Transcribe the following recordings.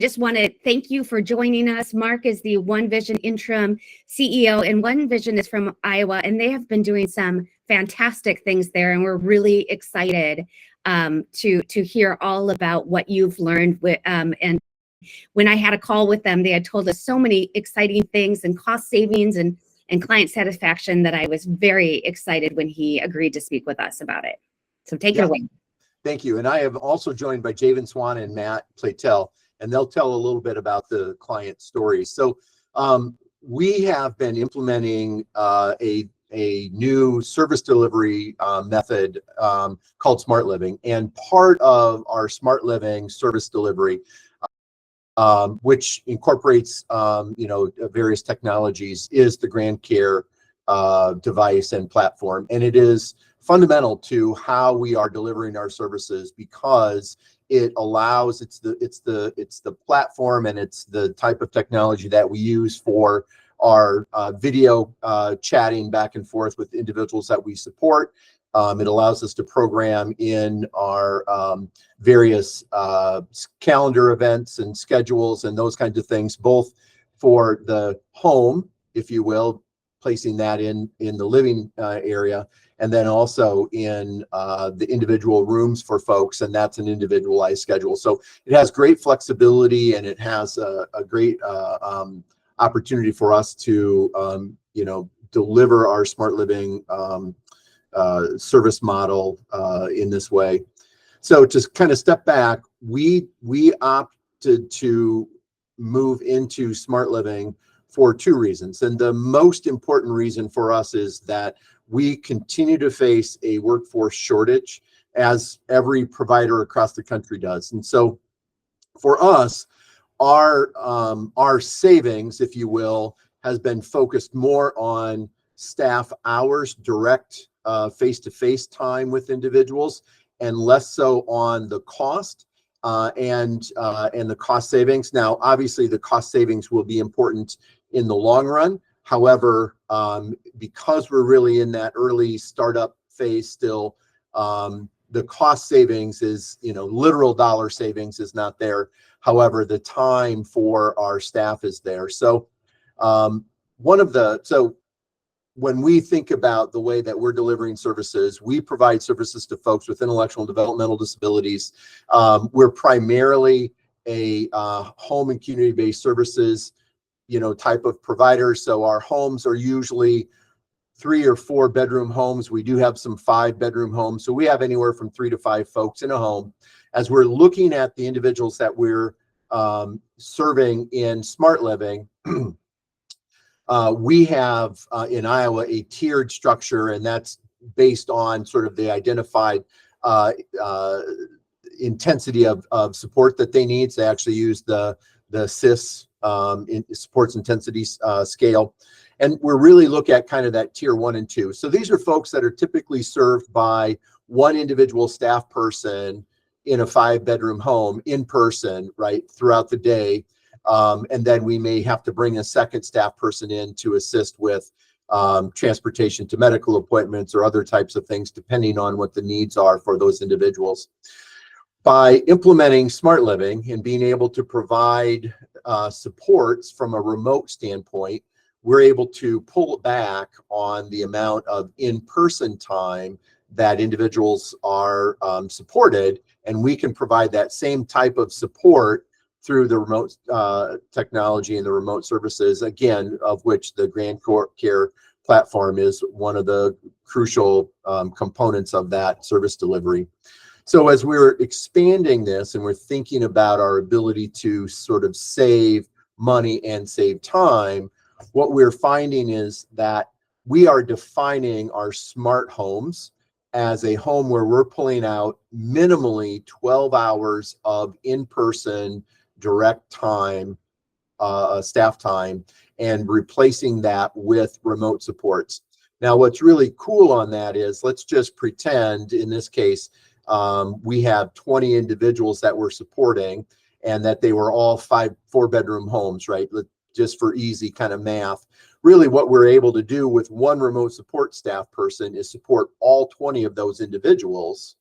just want to thank you for joining us. Mark is the One Vision interim CEO, and One Vision is from Iowa, and they have been doing some fantastic things there, and we're really excited to hear all about what you've learned. And when I had a call with them, they had told us so many exciting things and cost savings and client satisfaction that I was very excited when he agreed to speak with us about it. So take it away. Thank you. And I am also joined by Javen Swan and Matt Platel, and they'll tell a little bit about the client stories. So we have been implementing a new service delivery method called Smart Living. And part of our Smart Living service delivery, which incorporates various technologies, is the Grand Care device and platform. And it is fundamental to how we are delivering our services, because it allows, it's the platform, and it's the type of technology that we use for our video chatting back and forth with individuals that we support. It allows us to program in our various calendar events and schedules and those kinds of things, both for the home, if you will, placing that in the living area, and then also in the individual rooms for folks, and that's an individualized schedule. So it has great flexibility, and it has a great opportunity for us to deliver our Smart Living service model in this way. So to kind of step back, we opted to move into Smart Living for two reasons. And the most important reason for us is that we continue to face a workforce shortage, as every provider across the country does. And so for us, our savings, if you will, has been focused more on staff hours, direct face-to-face time with individuals, and less so on the cost and the cost savings. Now, obviously, the cost savings will be important in the long run. However, because we're really in that early startup phase still, the cost savings is, literal dollar savings is not there. However, the time for our staff is there. So when we think about the way that we're delivering services, we provide services to folks with intellectual and developmental disabilities. We're primarily a home and community-based services type of provider. So our homes are usually 3 or 4 bedroom homes. We do have some 5-bedroom homes. So we have anywhere from 3 to 5 folks in a home. As we're looking at the individuals that we're serving in Smart Living, we have in Iowa a tiered structure, and that's based on sort of the identified intensity of support that they need. So they actually use the SIS supports intensity scale. And we're really looking at kind of that tier 1 and 2. So these are folks that are typically served by one individual staff person in a 5-bedroom home in person, right, throughout the day. And then we may have to bring a second staff person in to assist with transportation to medical appointments or other types of things, depending on what the needs are for those individuals. By implementing Smart Living and being able to provide supports from a remote standpoint, we're able to pull back on the amount of in-person time that individuals are supported, and we can provide that same type of support through the remote technology and the remote services, again, of which the Grand Care platform is one of the crucial components of that service delivery. So as we're expanding this and we're thinking about our ability to sort of save money and save time, what we're finding is that we are defining our smart homes as a home where we're pulling out minimally 12 hours of in-person direct time, staff time, and replacing that with remote supports. Now, what's really cool on that is, let's just pretend in this case, we have 20 individuals that we're supporting, and that they were all 4-bedroom homes, right? Just for easy kind of math. Really what we're able to do with one remote support staff person is support all 20 of those individuals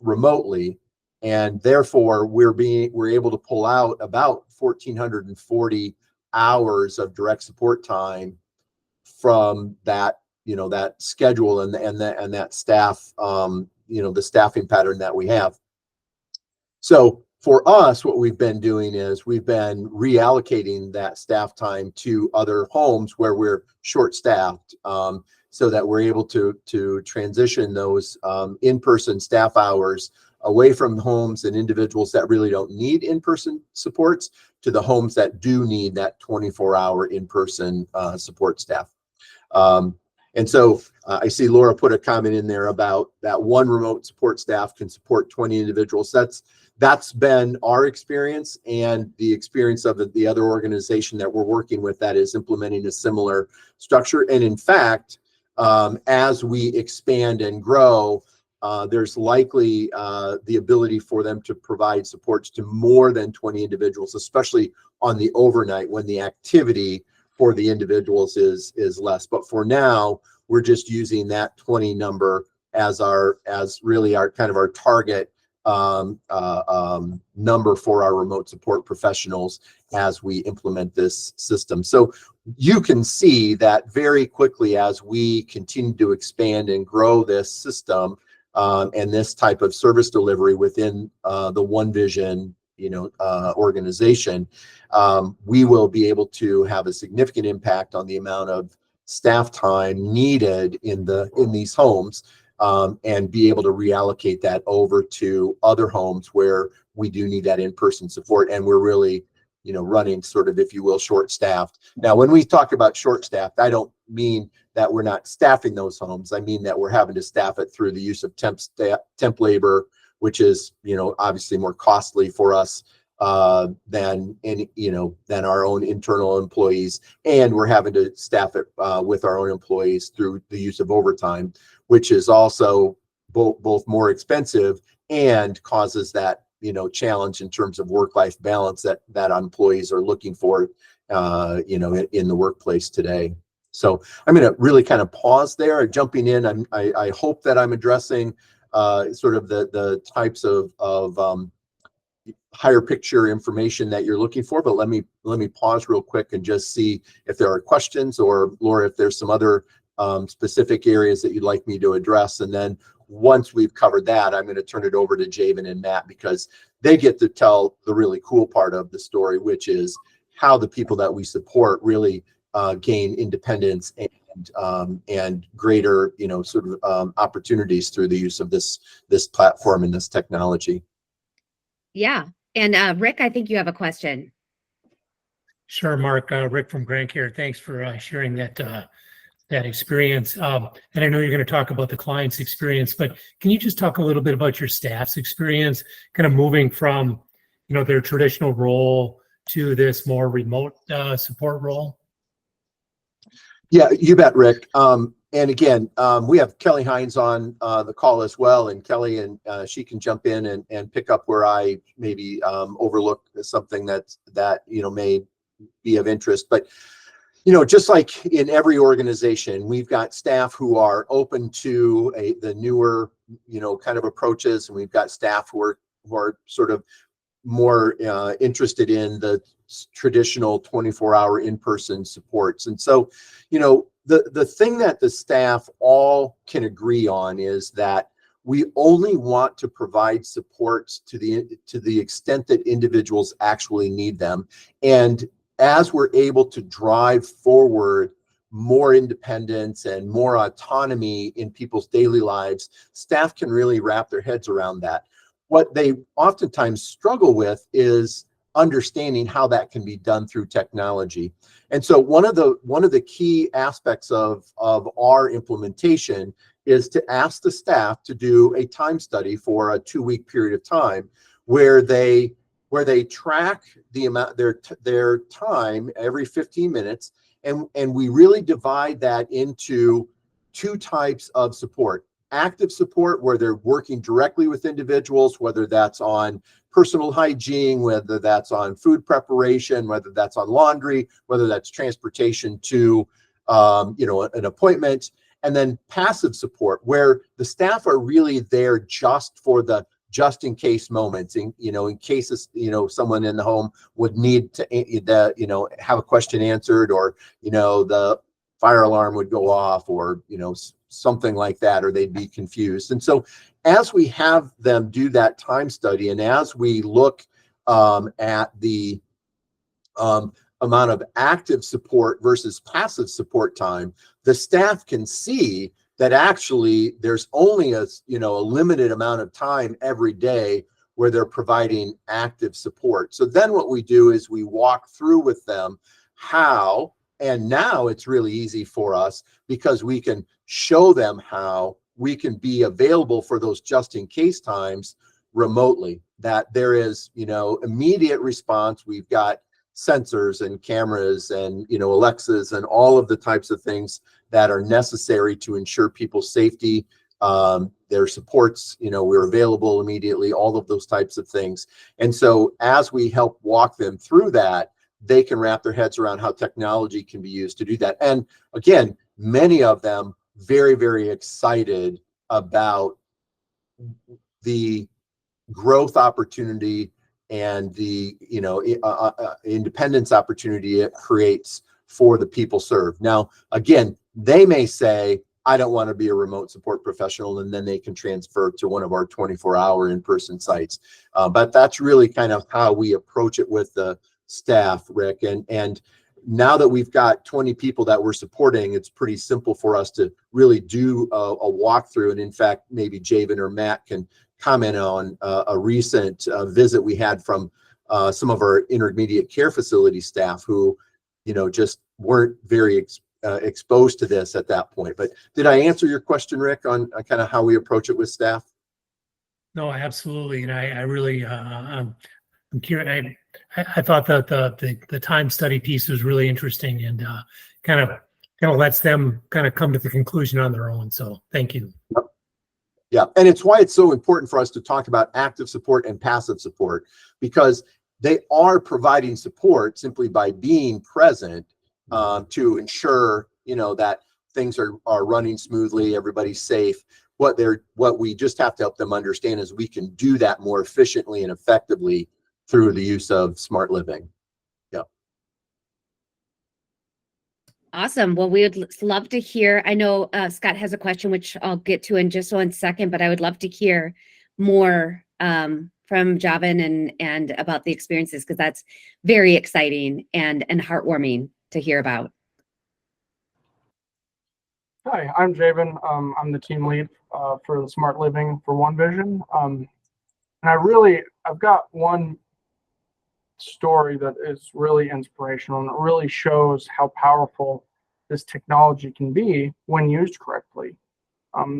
remotely And therefore we're able to pull out about 1,440 hours of direct support time from that, that schedule and that staff, the staffing pattern that we have. So for us, what we've been doing is we've been reallocating that staff time to other homes where we're short-staffed, so that we're able to transition those in-person staff hours away from homes and individuals that really don't need in-person supports to the homes that do need that 24-hour in-person support staff. And so I see Laura put a comment in there about that one remote support staff can support 20 individuals. That's been our experience and the experience of the other organization that we're working with that is implementing a similar structure. And in fact, as we expand and grow, there's likely the ability for them to provide supports to more than 20 individuals, especially on the overnight when the activity for the individuals is less. But for now, we're just using that 20 number as really our kind of our target number for our remote support professionals as we implement this system. So you can see that very quickly as we continue to expand and grow this system and this type of service delivery within the One Vision organization, we will be able to have a significant impact on the amount of staff time needed in these homes, and be able to reallocate that over to other homes where we do need that in-person support. And we're really, running sort of, if you will, short-staffed. Now, when we talk about short-staffed, I don't mean that we're not staffing those homes. I mean that we're having to staff it through the use of temp labor, which is, obviously more costly for us than our own internal employees. And we're having to staff it with our own employees through the use of overtime, which is also both more expensive and causes that, challenge in terms of work-life balance that employees are looking for, in the workplace today. So I'm going to really kind of pause there. Jumping in, I hope that I'm addressing sort of the types of higher picture information that you're looking for, but let me pause real quick and just see if there are questions, or Laura, if there's some other specific areas that you'd like me to address. And then once we've covered that, I'm going to turn it over to Javen and Matt, because they get to tell the really cool part of the story, which is how the people that we support really gain independence and greater, sort of opportunities through the use of this platform and this technology. Yeah. And Rick, I think you have a question. Sure, Mark. Rick from Grand Care. Thanks for sharing that experience. And I know you're going to talk about the client's experience, but can you just talk a little bit about your staff's experience, kind of moving from, their traditional role to this more remote support role? Yeah, you bet, Rick. And again, we have Kelly Hines on the call as well, and Kelly, and she can jump in and pick up where I maybe overlook something that may be of interest. But just like in every organization, we've got staff who are open to the newer, kind of approaches, and we've got staff who are sort of more interested in the traditional 24-hour in-person supports. And so, the thing that the staff all can agree on is that we only want to provide supports to the extent that individuals actually need them. And as we're able to drive forward more independence and more autonomy in people's daily lives, staff can really wrap their heads around that. What they oftentimes struggle with is understanding how that can be done through technology. And so one of the key aspects of our implementation is to ask the staff to do a time study for a 2-week period of time where they track the amount their time every 15 minutes, and we really divide that into 2 types of support. Active support, where they're working directly with individuals, whether that's on personal hygiene, whether that's on food preparation, whether that's on laundry, whether that's transportation to an appointment. And then passive support, where the staff are really there just for the just in case moments, in cases, someone in the home would need to, have a question answered, or, the fire alarm would go off, or, something like that, or they'd be confused. And so as we have them do that time study, and as we look at the amount of active support versus passive support time, the staff can see that actually there's only a limited amount of time every day where they're providing active support. So then what we do is we walk through with them how, and now it's really easy for us because we can show them how we can be available for those just in case times remotely, that there is, immediate response. We've got sensors and cameras and, Alexas and all of the types of things that are necessary to ensure people's safety. Their supports, we're available immediately, all of those types of things. And so as we help walk them through that, they can wrap their heads around how technology can be used to do that. And again, many of them very, very excited about the growth opportunity and the independence opportunity it creates for the people served. Now, again, they may say, I don't want to be a remote support professional, and then they can transfer to one of our 24-hour in-person sites. But that's really kind of how we approach it with the staff, Rick. And now that we've got 20 people that we're supporting, it's pretty simple for us to really do a walkthrough. And in fact, maybe Javen or Matt can comment on a recent visit we had from some of our intermediate care facility staff who, just weren't very exposed to this at that point. But did I answer your question, Rick, on kind of how we approach it with staff? No, absolutely. And I really, I'm curious. I thought that the time study piece was really interesting, and kind of lets them kind of come to the conclusion on their own. So thank you. Yep. Yeah. And it's why it's so important for us to talk about active support and passive support, because they are providing support simply by being present to ensure, that things are running smoothly, everybody's safe. What we just have to help them understand is we can do that more efficiently and effectively through the use of smart living. Yeah. Awesome. Well, we would love to hear. I know Scott has a question, which I'll get to in just 1 second, but I would love to hear more from Javan and about the experiences, because that's very exciting and heartwarming to hear about. Hi, I'm Javen. I'm the team lead for the Smart Living for One Vision. And I've got one story that is really inspirational, and it really shows how powerful this technology can be when used correctly.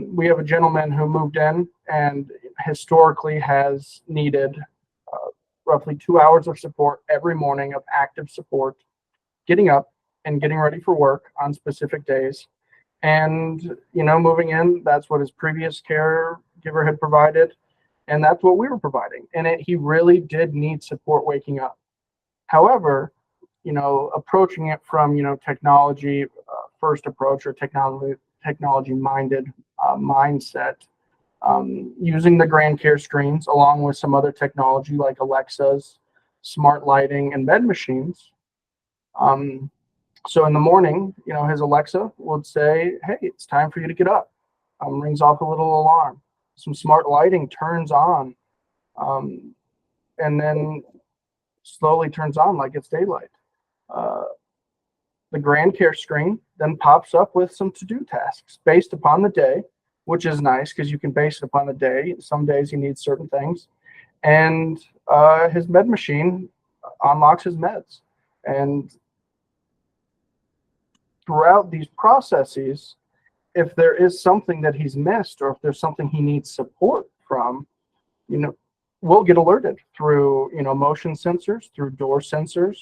We have a gentleman who moved in and historically has needed roughly 2 hours of support every morning, of active support, getting up and getting ready for work on specific days. And, moving in, that's what his previous caregiver had provided. And that's what we were providing. And he really did need support waking up. However, approaching it from, technology first approach, or technology minded mindset, using the Grand Care screens along with some other technology like Alexas, smart lighting, and bed machines. So in the morning, his Alexa would say, hey, it's time for you to get up. Rings off a little alarm. Some smart lighting turns on, and then slowly turns on like it's daylight. The Grand Care screen then pops up with some to-do tasks based upon the day, which is nice because you can base it upon the day. Some days he needs certain things. And his med machine unlocks his meds. And throughout these processes, if there is something that he's missed, or if there's something he needs support from, we'll get alerted through, motion sensors, through door sensors,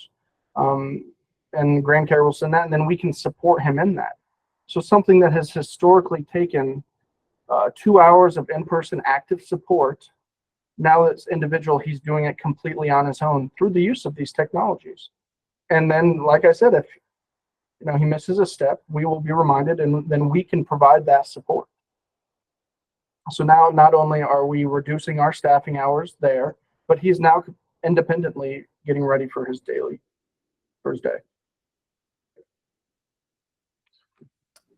and Grand Care will send that, and then we can support him in that. So something that has historically taken 2 hours of in-person active support, now this individual, he's doing it completely on his own through the use of these technologies. And then, like I said, if he misses a step, we will be reminded, and then we can provide that support. So now not only are we reducing our staffing hours there, but he's now independently getting ready for his day.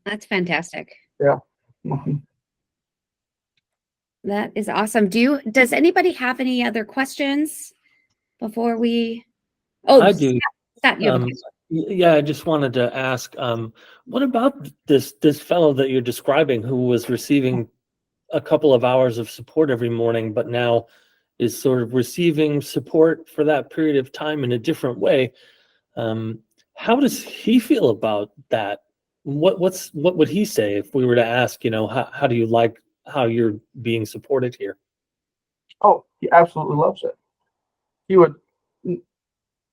That's fantastic. Yeah. Mhm. That is awesome. Does anybody have any other questions before we? Oh, I do. Scott, you have a question. Yeah, I just wanted to ask, what about this fellow that you're describing who was receiving a couple of hours of support every morning, but now is sort of receiving support for that period of time in a different way? How does he feel about that? What would he say if we were to ask, how do you like how you're being supported here? Oh, he absolutely loves it.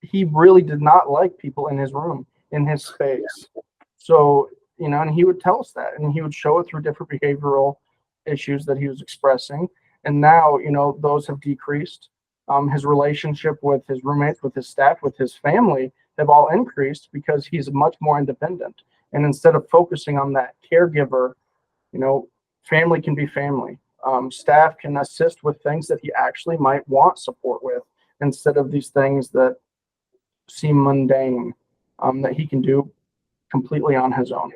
He really did not like people in his room, in his space. So, and he would tell us that, and he would show it through different behavioral issues that he was expressing. And now, those have decreased. His relationship with his roommates, with his staff, with his family have all increased because he's much more independent. And instead of focusing on that caregiver, family can be family. Staff can assist with things that he actually might want support with instead of these things that seem mundane, that he can do completely on his own.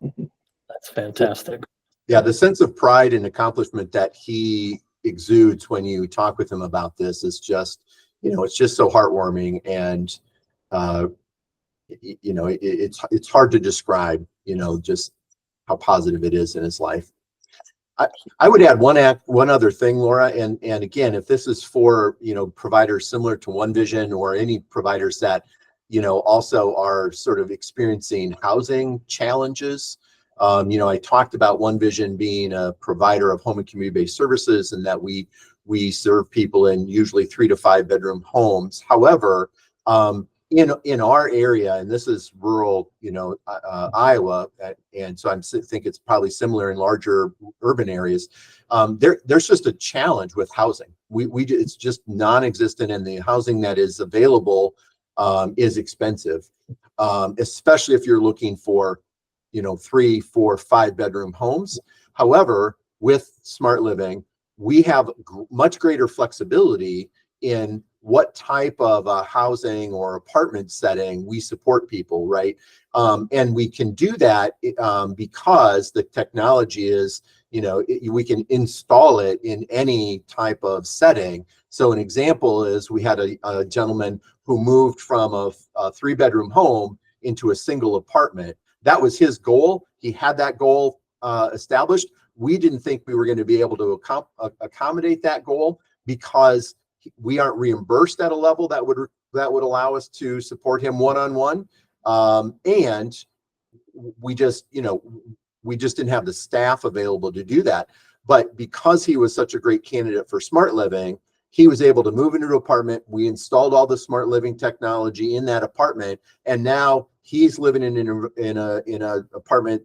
That's fantastic. Yeah, the sense of pride and accomplishment that he exudes when you talk with him about this is just, it's just so heartwarming, and it's hard to describe, just how positive it is in his life. I would add one other thing, Laura, and again, if this is for providers similar to One Vision or any providers that also are sort of experiencing housing challenges. I talked about One Vision being a provider of home and community-based services, and that we serve people in usually 3 to 5 bedroom homes. However, in our area, and this is rural, Iowa, and so I think it's probably similar in larger urban areas. There's just a challenge with housing. It's just non-existent, and the housing that is available is expensive, especially if you're looking for 3, 4, 5 bedroom homes. However, with Smart Living, we have much greater flexibility in what type of housing or apartment setting we support people, right? And we can do that because the technology is, we can install it in any type of setting. So an example is we had a gentleman who moved from a 3-bedroom home into a single apartment. That was his goal. He had that goal established. We didn't think we were going to be able to accommodate that goal because we aren't reimbursed at a level that would allow us to support him one-on-one. And we just didn't have the staff available to do that. But because he was such a great candidate for Smart Living, he was able to move into an apartment. We installed all the Smart Living technology in that apartment, and now he's living in an apartment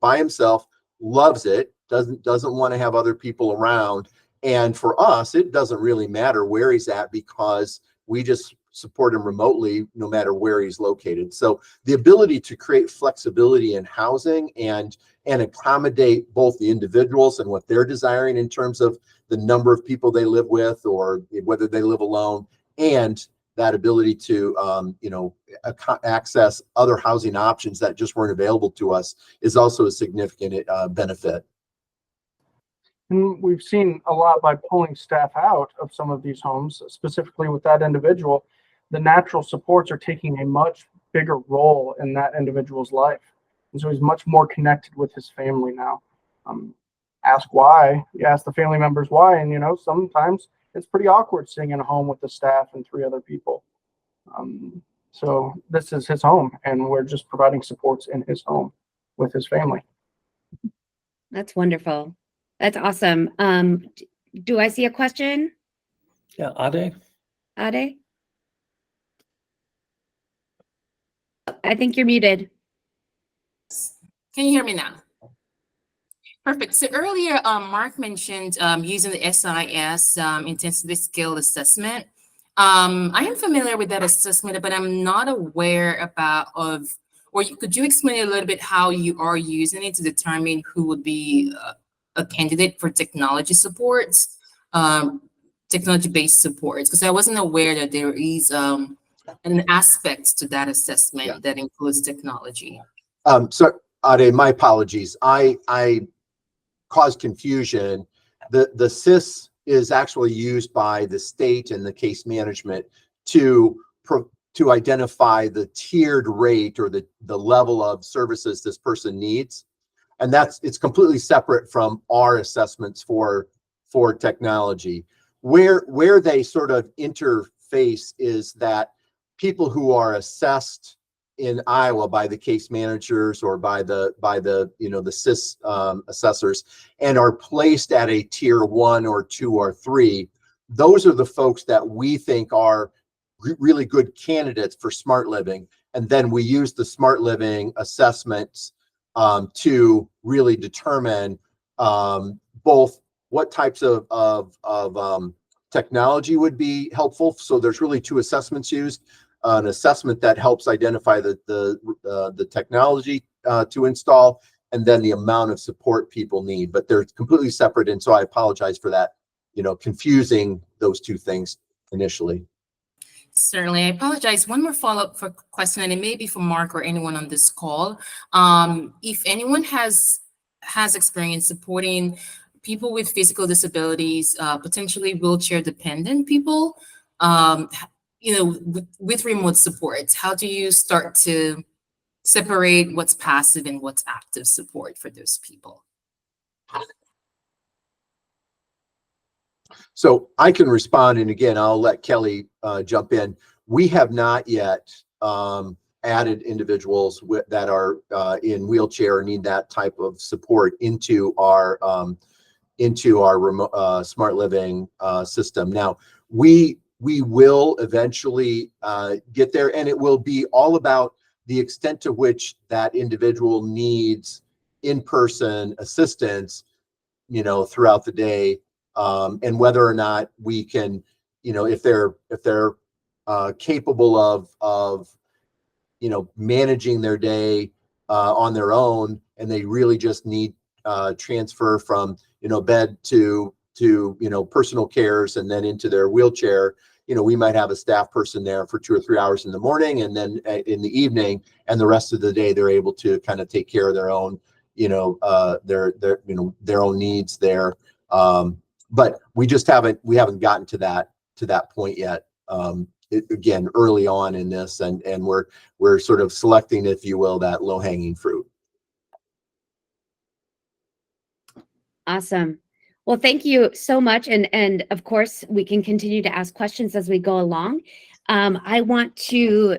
by himself, loves it, doesn't want to have other people around. And for us, it doesn't really matter where he's at because we just support him remotely no matter where he's located. So the ability to create flexibility in housing and accommodate both the individuals and what they're desiring in terms of the number of people they live with or whether they live alone, and that ability to access other housing options that just weren't available to us is also a significant benefit. And we've seen a lot by pulling staff out of some of these homes, specifically with that individual, the natural supports are taking a much bigger role in that individual's life. And so he's much more connected with his family now. Ask why, you ask the family members why, and sometimes it's pretty awkward sitting in a home with the staff and 3 other people. So this is his home, and we're just providing supports in his home with his family. That's wonderful. That's awesome. Do I see a question? Yeah, Ade? Ade? I think you're muted. Can you hear me now? Perfect. So earlier, Mark mentioned using the SIS intensity scale assessment. I am familiar with that assessment, but I'm not aware could you explain a little bit how you are using it to determine who would be a candidate for technology supports, technology-based supports, because I wasn't aware that there is an aspect to that assessment that includes technology. So Ade, my apologies. I caused confusion. The CIS is actually used by the state and the case management to identify the tiered rate or the level of services this person needs. And it's completely separate from our assessments for technology. Where they sort of interface is that people who are assessed in Iowa by the case managers or by the the CIS assessors and are placed at a tier 1 or 2 or 3, those are the folks that we think are really good candidates for smart living. And then we use the smart living assessments to really determine both what types of technology would be helpful. So there's really 2 assessments used. An assessment that helps identify the technology to install, and then the amount of support people need. But they're completely separate, and so I apologize for that, confusing those 2 things initially. Certainly, I apologize. One more follow-up question, and it may be for Mark or anyone on this call. If anyone has experience supporting people with physical disabilities, potentially wheelchair-dependent people, with remote support, how do you start to separate what's passive and what's active support for those people? So I can respond, and again, I'll let Kelly jump in. We have not yet added individuals that are in wheelchair or need that type of support into our remote, smart living system. Now, we will eventually get there, and it will be all about the extent to which that individual needs in-person assistance, throughout the day, and whether or not we can, if they're capable of managing their day on their own, and they really just need transfer from bed to personal cares and then into their wheelchair. We might have a staff person there for 2 or 3 hours in the morning, and then in the evening, and the rest of the day they're able to kind of take care of their own their own needs there. But we haven't gotten to that point yet. Again, early on in this, and we're sort of selecting, if you will, that low-hanging fruit. Awesome. Well, thank you so much. And of course, we can continue to ask questions as we go along. I want to,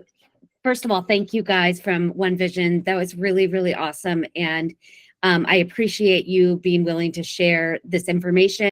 first of all, thank you guys from One Vision. That was really, really awesome. And I appreciate you being willing to share this information.